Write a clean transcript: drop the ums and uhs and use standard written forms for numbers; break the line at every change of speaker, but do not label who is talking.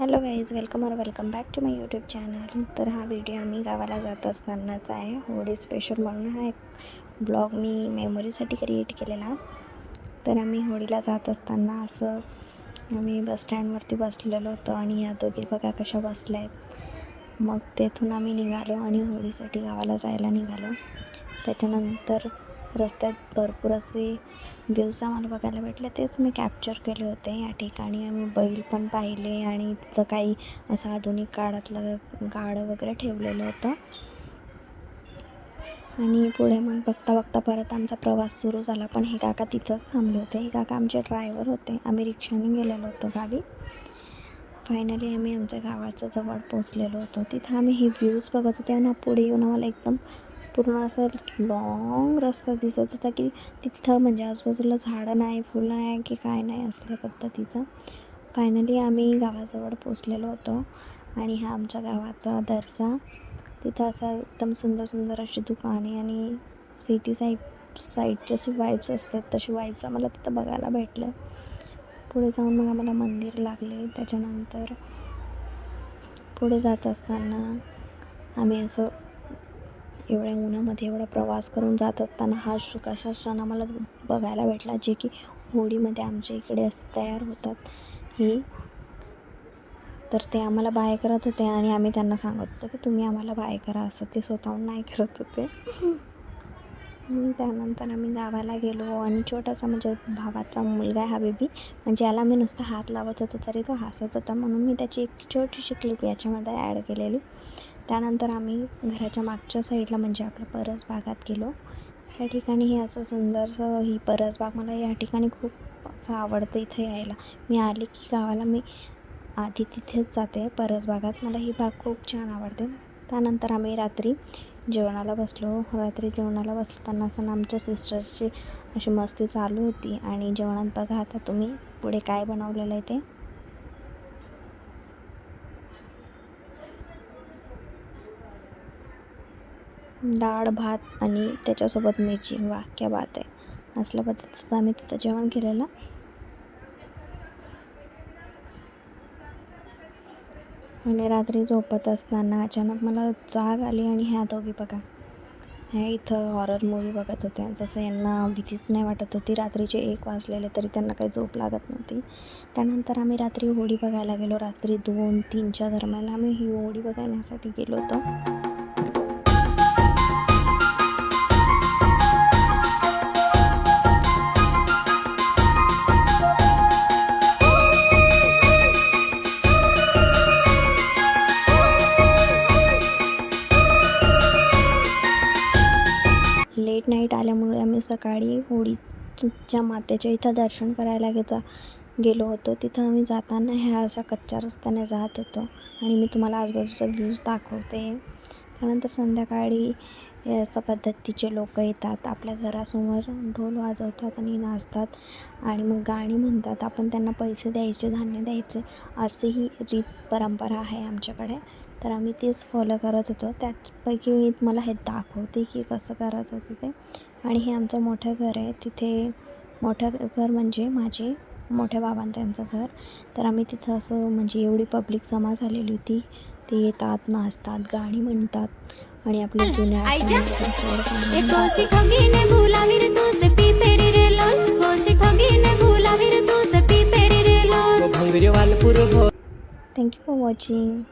Hello guys, welcome back to my YouTube channel. तर हा video आम्ही गावाला जात असतानाचा आहे. होळी स्पेशल म्हणून हा एक ब्लॉग मी मेमोरीसाठी क्रिएट केलेला. तर आम्ही होळीला जात असताना असं आम्ही बसस्टँडवरती बसलेलो होतो आणि या दोघी बघा कशा बसल्या आहेत. मग तेथून आम्ही निघालो आणि होळीसाठी गावाला जायला निघालो. त्याच्यानंतर रस्त्यात भरपूर असे व्ह्यूज आम्हाला बघायला भेटले, तेच मी कॅप्चर केले होते. या ठिकाणी आम्ही बैल पण पाहिले आणि तिथं काही असं आधुनिक काळातलं गाडं वगैरे ठेवलेलं होतं. आणि पुढे मग बघता परत आमचा प्रवास सुरू झाला. पण हे काका तिथंच थांबले होते. हे काका आमचे ड्रायव्हर होते. आम्ही रिक्षाने गेलेलो होतो गावी. फायनली आम्ही आमच्या गावाच्या जवळ पोचलेलो होतो. तिथं आम्ही हे व्ह्यूज बघत होते आणि पुढे येऊन आम्हाला एकदम पूर्ण असं लॉंग रस्ता दिसत होता की तिथं म्हणजे आजूबाजूला झाडं नाही, फुलं नाही की काय नाही असल्या पद्धतीचं. फायनली आम्ही गावाजवळ पोचलेलो होतो आणि हा आमच्या गावाचा दर्जा. तिथं असं एकदम सुंदर अशी दुकाने आणि सिटी साईडची अशी वाईब्स असतात तशी वाईब्स आम्हाला तिथं बघायला भेटलं. पुढे जाऊन मग आम्हाला मंदिर लागले. त्याच्यानंतर पुढे जात असताना आम्ही असं एवढ्या उन्हामध्ये एवढा प्रवास करून जात असताना हा कशा क्षण आम्हाला बघायला भेटला, जे की होळीमध्ये आमच्या इकडे असं तयार होतात हे. तर ते आम्हाला बाय करत होते आणि आम्ही त्यांना सांगत होतो की तुम्ही आम्हाला बाय करा, असं ते स्वतःहून नाही करत होते. त्यानंतर आम्ही गावाला गेलो आणि छोटासा म्हणजे भावाचा मुलगा आहे हा बेबी, म्हणजे याला मी नुसतं हात लावत होतो तरी तो हसत होता, म्हणून मी त्याची एक छोटीशी क्लिप याच्यामध्ये ॲड केलेली. त्यानंतर आम्ही घराच्या मागच्या साईडला म्हणजे आपल्या परस बागात गेलो. त्या ठिकाणी हे असं सुंदरसं ही परसबाग, मला या ठिकाणी खूप असं आवडतं इथे यायला. मी आले की गावाला मी आधी तिथेच जाते परसबागात. मला ही बाग खूप छान आवडते. त्यानंतर आम्ही रात्री जेवणाला बसलो. रात्री जेवणाला बसताना असं आमच्या सिस्टर्सची अशी मस्ती चालू होती. आणि जेवणात बघा आता तुम्ही पुढे काय बनवलेलं आहे ते. डाळ भात आणि त्याच्यासोबत मिरची, वा क्या बात आहे. असल्या पद्धतीचं आम्ही तिथं जेवण केलेलं. आणि रात्री झोपत असताना अचानक मला जाग आली आणि ह्या दोघी बघा ह्या इथं हॉरर मूवी बघत होत्या. जसं यांना भीतीच नाही वाटत होती. रात्रीचे 1 वाजलेले तरी त्यांना काही झोप लागत नव्हती. त्यानंतर आम्ही रात्री होळी बघायला गेलो. रात्री 2-3च्या दरम्यान आम्ही ही होळी बघण्यासाठी गेलो होतो. लेट नाईट आल्यामुळे आम्ही सकाळी होळीच्या मातेच्या इथं दर्शन करायला गेलो होतो. तिथं आम्ही जाताना ह्या अशा कच्च्या रस्त्याने जात होतो आणि मी तुम्हाला आजूबाजूचा व्ह्यूज दाखवते. त्यानंतर संध्याकाळी अशा पद्धतीचे लोक येतात, आपल्या घरासमोर ढोल वाजवतात आणि नाचतात आणि मग गाणी म्हणतात. आपण त्यांना पैसे द्यायचे, धान्य द्यायचे, अशी ही रीत परंपरा आहे आमच्याकडे. तर आम्ही तेच फॉलो करत होतो. त्यापैकी मी तुम्हाला हे दाखवते की कसं करत होतं ते. आणि हे आमचं मोठं घर आहे. तिथे मोठं घर म्हणजे माझे मोठ्या बाबां त्यांचं घर. तर आम्ही तिथं असं म्हणजे एवढी पब्लिक जमा झालेली होती. ते येतात, नाचतात, गाणी म्हणतात आणि आपल्या जुन्या थँक्यू फॉर वॉचिंग.